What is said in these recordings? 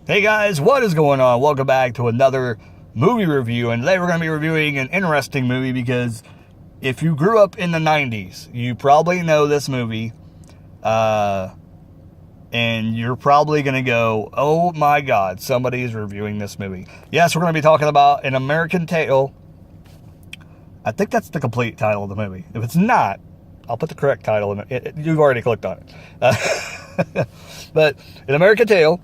Hey guys, what is going on? Welcome back to another movie review, and today we're going to be reviewing an interesting movie because if you grew up in the 90s, you probably know this movie, and you're probably going to go, oh my god, somebody is reviewing this movie. Yes, we're going to be talking about An American Tail. I think that's the complete title of the movie. If it's not, I'll put the correct title in it. You've already clicked on it. But An American Tail,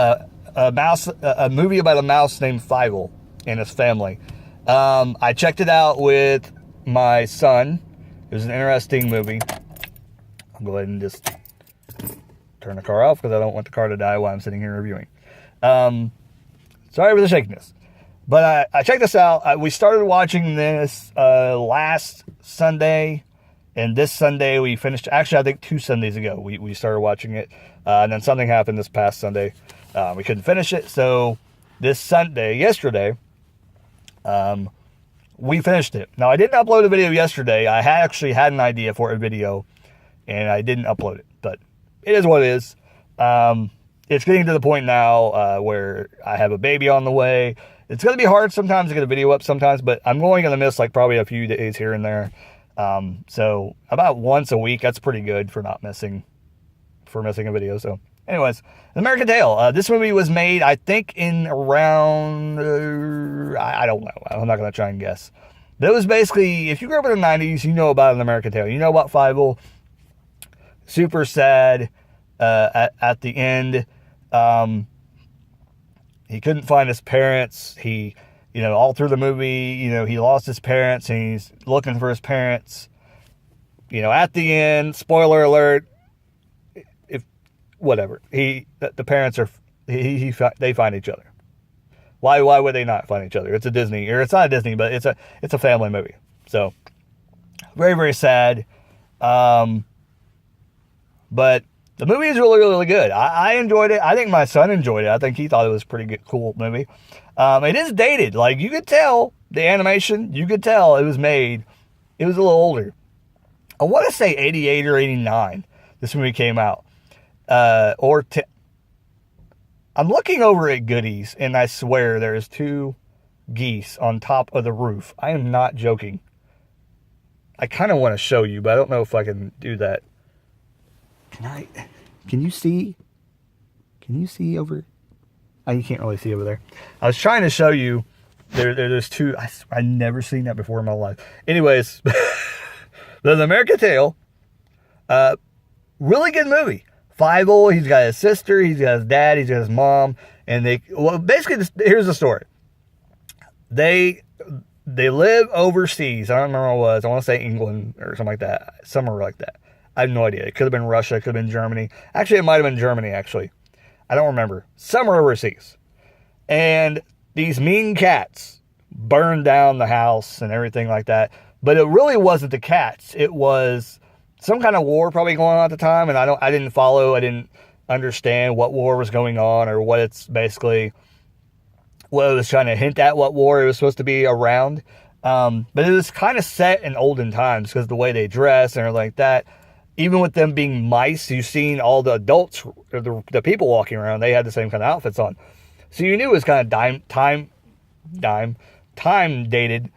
a movie about a mouse named Fievel and his family. I checked it out with my son. It was an interesting movie. I'll go ahead and just turn the car off because I don't want the car to die while I'm sitting here reviewing. Sorry for the shakiness. But I checked this out. We started watching this last Sunday. And this Sunday we finished, actually I think 2 Sundays ago, we started watching it. And then something happened this past Sunday. We couldn't finish it. So this Sunday, yesterday, we finished it. Now I didn't upload a video yesterday. I actually had an idea for a video and I didn't upload it. But it is what it is. It's getting to the point now where I have a baby on the way. It's going to be hard sometimes to get a video up sometimes, but I'm only going to miss like probably a few days here and there. So about once a week, that's pretty good for missing a video. So anyways, An American Tail. This movie was made, I think, in around, I don't know. I'm not going to try and guess. But it was basically, if you grew up in the 90s, you know about An American Tail. You know about Fievel. Super sad at the end. He couldn't find his parents. He, all through the movie, he lost his parents and he's looking for his parents. At the end, spoiler alert, whatever. The parents are, they find each other. Why would they not find each other? It's a Disney, or it's not a Disney, but it's a family movie. So very, very sad. But the movie is really, really good. I enjoyed it. I think my son enjoyed it. I think he thought it was a pretty good, cool movie. It is dated. Like, you could tell the animation, you could tell it was made, it was a little older. I want to say 88 or 89 this movie came out. I'm looking over at Goodies, and I swear there's 2 geese on top of the roof. I am not joking. I kind of want to show you, but I don't know if I can do that. Can you see? Can you see over? Oh, you can't really see over there. I was trying to show you. There's 2. I've never seen that before in my life. Anyways, The American Tail. Really good movie. Fievel, he's got his sister, he's got his dad, he's got his mom, and basically, here's the story. They live overseas. I don't remember what it was. I want to say England or something like that. Somewhere like that. I have no idea. It could have been Russia. It could have been Germany. Actually, it might have been Germany, actually. I don't remember. Somewhere overseas. And these mean cats burned down the house and everything like that. But it really wasn't the cats. It was some kind of war probably going on at the time. And I didn't follow. I didn't understand what war was going on or what it's basically, what it was trying to hint at, what war it was supposed to be around. But it was kind of set in olden times because the way they dress and everything like that. Even with them being mice, you've seen all the adults, or the people walking around, they had the same kind of outfits on. So you knew it was kind of time dated.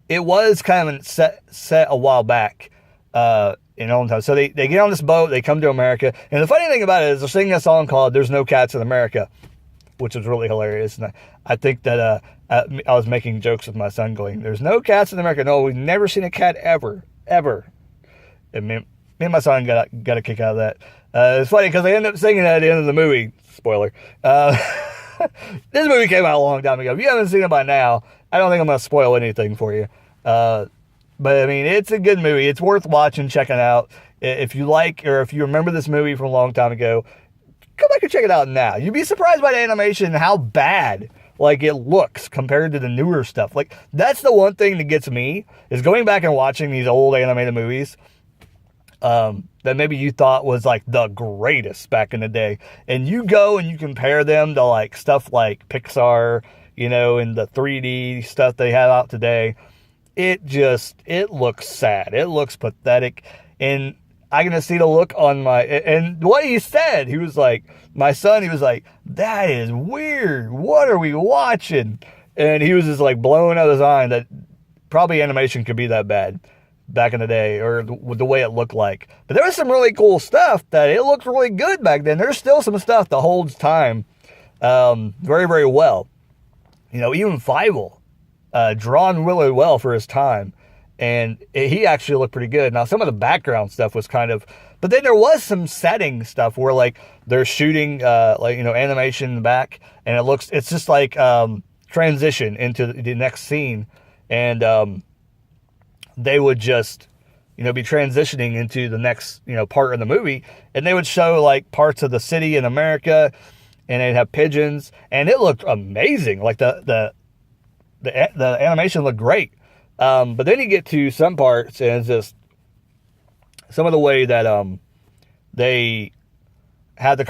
It was kind of set a while back in olden times. So they get on this boat, they come to America. And the funny thing about it is they're singing a song called There's No Cats in America, which was really hilarious. And I think that I was making jokes with my son going, there's no cats in America. No, we've never seen a cat ever. And me and my son got a kick out of that. It's funny because they end up singing that at the end of the movie. Spoiler. This movie came out a long time ago. If you haven't seen it by now, I don't think I'm going to spoil anything for you. But I mean, it's a good movie. It's worth watching, checking out. If you like, or if you remember this movie from a long time ago, come back and check it out now. You'd be surprised by the animation and how bad it looks compared to the newer stuff. Like, that's the one thing that gets me, is going back and watching these old animated movies that maybe you thought was like the greatest back in the day. And you go and you compare them to like stuff like Pixar, and the 3D stuff they have out today. It looks sad. It looks pathetic. And I can see the look on my, and what he said, he was like, my son, he was like, that is weird. What are we watching? And he was just like blowing out his mind that probably animation could be that bad back in the day, or the way it looked like. But there was some really cool stuff that it looked really good back then. There's still some stuff that holds time very, very well. You know, even Fievel, drawn really well for his time. And he actually looked pretty good. Now, some of the background stuff was kind of, but then there was some setting stuff where like they're shooting like, you know, animation in the back, and it's just like transition into the next scene, and they would just, you know, be transitioning into the next, you know, part of the movie, and they would show like parts of the city in America, and they'd have pigeons, and it looked amazing. Like the animation looked great. But then you get to some parts, and it's just some of the way that they had the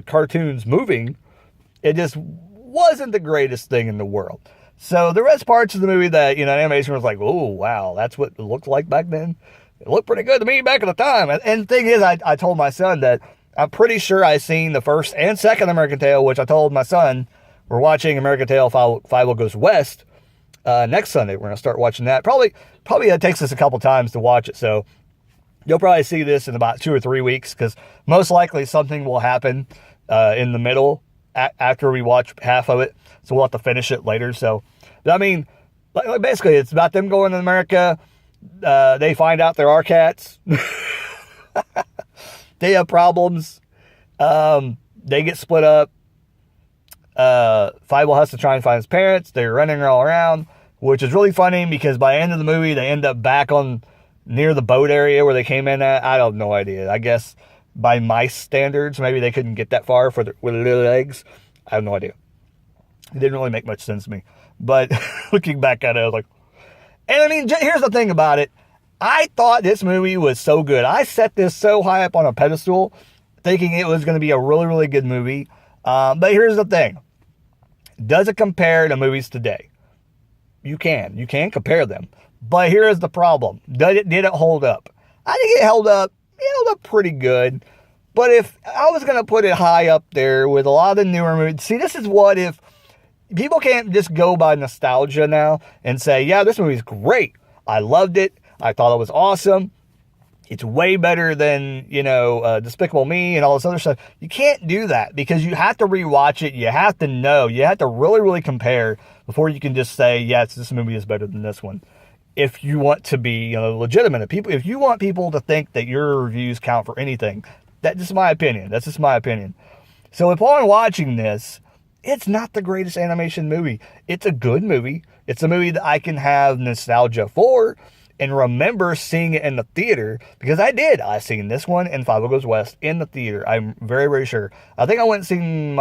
cartoons moving, it just wasn't the greatest thing in the world. So the rest parts of the movie that, you know, animation was like, oh wow, that's what it looked like back then. It looked pretty good to me back at the time. And the thing is, I told my son that I'm pretty sure I seen the first and second American Tail, which I told my son we're watching American Tail Fievel Goes West. Next Sunday, we're going to start watching that. Probably it takes us a couple times to watch it. So you'll probably see this in about 2 or 3 weeks, because most likely something will happen in the middle after we watch half of it. So we'll have to finish it later. So, I mean, like basically it's about them going to America. They find out there are cats. They have problems. They get split up. Fievel has to try and find his parents. They're running all around, which is really funny because by the end of the movie, they end up back on near the boat area where they came in at. I have no idea. I guess by mice standards, maybe they couldn't get that far with their legs. I have no idea. It didn't really make much sense to me. But looking back at it, I was like, and I mean, here's the thing about it. I thought this movie was so good. I set this so high up on a pedestal, thinking it was going to be a really, really good movie. But here's the thing. Does it compare to movies today? You can compare them. But here's the problem. Did it hold up? I think it held up pretty good. But if I was going to put it high up there with a lot of the newer movies, see, this is what if people can't just go by nostalgia now and say, yeah, this movie's great. I loved it. I thought it was awesome. It's way better than, you know, Despicable Me and all this other stuff. You can't do that because you have to rewatch it. You have to know. You have to really, really compare before you can just say, yes, this movie is better than this one. If you want to be, you know, legitimate. If you want people to think that your reviews count for anything, that's just my opinion. That's just my opinion. So upon watching this, it's not the greatest animation movie. It's a good movie. It's a movie that I can have nostalgia for and remember seeing it in the theater, because I did. I seen this one and Fievel Goes West in the theater. I'm very, very sure. I think I went and seen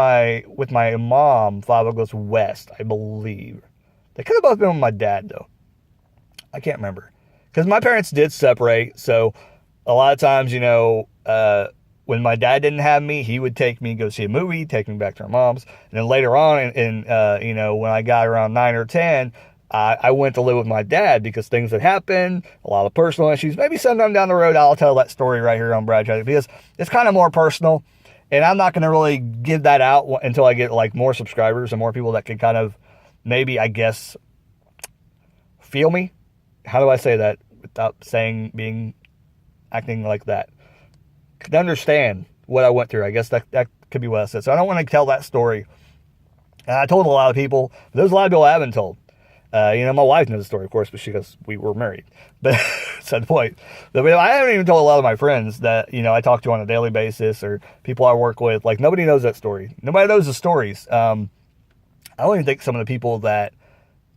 with my mom Fievel Goes West, I believe. They could have both been with my dad, though. I can't remember. Because my parents did separate, so a lot of times, you know, when my dad didn't have me, he would take me go see a movie, take me back to our mom's. And then later on, you know, when I got around 9 or 10, I went to live with my dad because things had happened, a lot of personal issues. Maybe sometime down the road, I'll tell that story right here on Brad Chatty, because it's kind of more personal. And I'm not going to really give that out until I get like more subscribers and more people that can kind of maybe, I guess, feel me. How do I say that without acting like that? Could understand what I went through. I guess that could be what I said. So I don't want to tell that story. And I told a lot of people, but there's a lot of people I haven't told. You know, my wife knows the story, of course, because we were married. But that's the point. But I haven't even told a lot of my friends that, you know, I talk to on a daily basis, or people I work with. Like, nobody knows that story. Nobody knows the stories. I don't even think some of the people that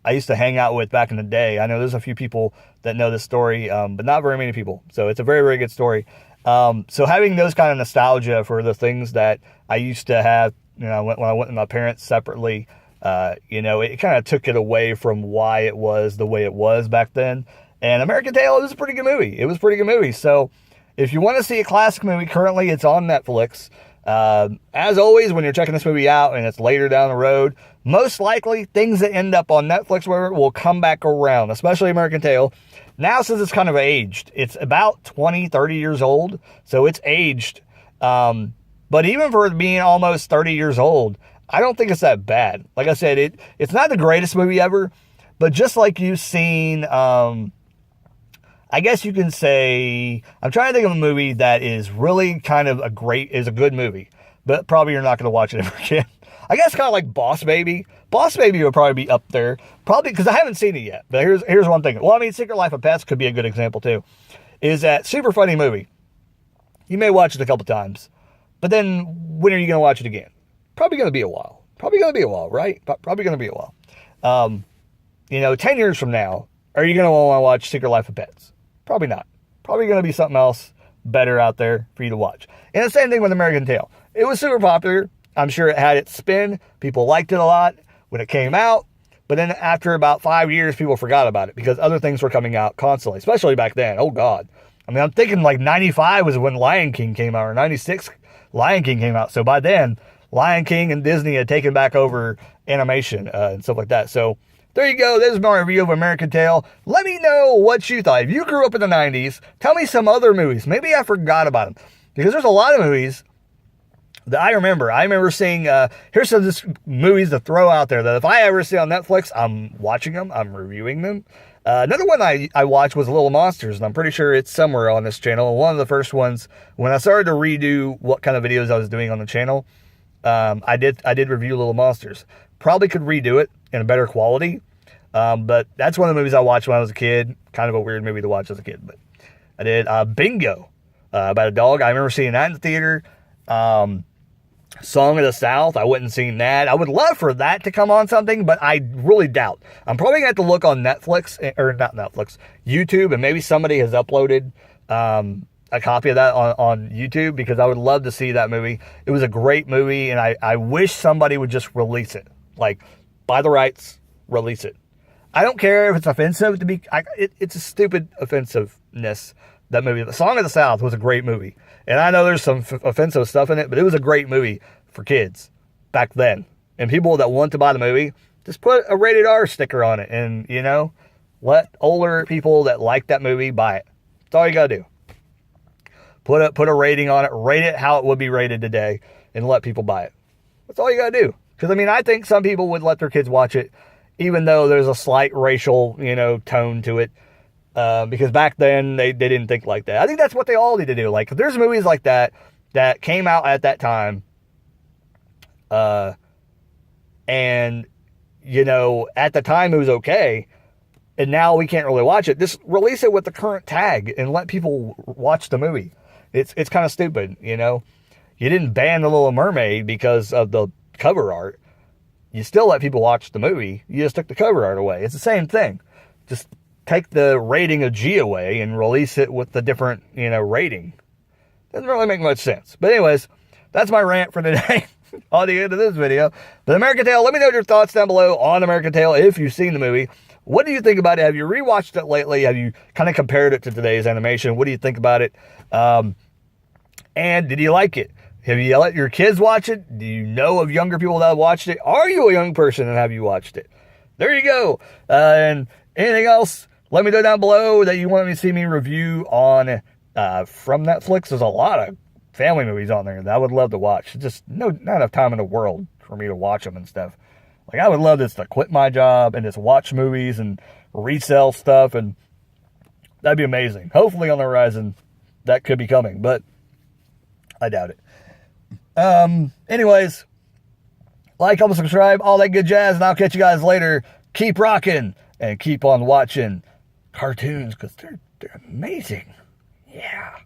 I used to hang out with back in the day, I know there's a few people that know this story, but not very many people. So it's a very, very good story. So having those kind of nostalgia for the things that I used to have, you know, when I went with my parents separately, you know, it kind of took it away from why it was the way it was back then. And American Tail, it was a pretty good movie. It was a pretty good movie. So if you want to see a classic movie, currently it's on Netflix. As always, when you're checking this movie out and it's later down the road, most likely things that end up on Netflix will come back around, especially American Tail. Now, since it's kind of aged, it's about 20, 30 years old. So it's aged. But even for it being almost 30 years old, I don't think it's that bad. Like I said, it's not the greatest movie ever, but just like you've seen, I guess you can say, I'm trying to think of a movie that is really kind of is a good movie, but probably you're not going to watch it ever again. I guess kind of like Boss Baby. Boss Baby would probably be up there, probably because I haven't seen it yet. But here's one thing. Well, I mean, Secret Life of Pets could be a good example too. Is that super funny movie? You may watch it a couple times, but then when are you going to watch it again? Probably going to be a while. Probably going to be a while, right? Probably going to be a while. 10 years from now, are you going to want to watch Secret Life of Pets? Probably not. Probably going to be something else better out there for you to watch. And the same thing with American Tail. It was super popular. I'm sure it had its spin. People liked it a lot when it came out. But then after about 5 years, people forgot about it because other things were coming out constantly, especially back then. Oh, God. I mean, I'm thinking like 95 was when Lion King came out, or 96 Lion King came out. So by then, Lion King and Disney had taken back over animation and stuff like that. So there you go. There's my review of American Tail. Let me know what you thought. If you grew up in the 90s, tell me some other movies. Maybe I forgot about them. Because there's a lot of movies that I remember. I remember seeing, here's some just movies to throw out there that if I ever see on Netflix, I'm watching them. I'm reviewing them. Another one I watched was Little Monsters, and I'm pretty sure it's somewhere on this channel. One of the first ones, when I started to redo what kind of videos I was doing on the channel, I did review Little Monsters. Probably could redo it in a better quality, but that's one of the movies I watched when I was a kid. Kind of a weird movie to watch as a kid, but I did. Bingo, about a dog. I remember seeing that in the theater. Song of the South, I wouldn't seen that. I would love for that to come on something, but I really doubt. I'm probably going to have to look on Netflix, or not Netflix, YouTube, and maybe somebody has uploaded a copy of that on YouTube, because I would love to see that movie. It was a great movie, and I wish somebody would just release it. Like, buy the rights, release it. I don't care if it's offensive to be, it's a stupid offensiveness, that movie. The Song of the South was a great movie. And I know there's some offensive stuff in it, but it was a great movie for kids back then. And people that want to buy the movie, just put a rated R sticker on it and, let older people that like that movie buy it. That's all you got to do. Put a rating on it, rate it how it would be rated today, and let people buy it. That's all you got to do. Because, I think some people would let their kids watch it, even though there's a slight racial, tone to it. Because back then, they didn't think like that. I think that's what they all need to do. Like, if there's movies like that came out at that time, and, at the time it was okay, and now we can't really watch it, just release it with the current tag and let people watch the movie. It's kind of stupid, You didn't ban The Little Mermaid because of the cover art. You still let people watch the movie. You just took the cover art away. It's the same thing. Just take the rating of G away and release it with the different, rating. Doesn't really make much sense. But anyways, that's my rant for today on the end of this video. But American Tail, let me know your thoughts down below on American Tail if you've seen the movie. What do you think about it? Have you rewatched it lately? Have you kind of compared it to today's animation? What do you think about it? And did you like it? Have you let your kids watch it? Do you know of younger people that have watched it? Are you a young person and have you watched it? There you go. And anything else? Let me know down below that you want to see me review on from Netflix. There's a lot of family movies on there that I would love to watch. Just not enough time in the world for me to watch them and stuff. Like, I would love this to quit my job and just watch movies and resell stuff, and that'd be amazing. Hopefully on the horizon that could be coming, but I doubt it. Anyways, like, comment, subscribe, all that good jazz, and I'll catch you guys later. Keep rocking and keep on watching cartoons, because they're amazing. Yeah.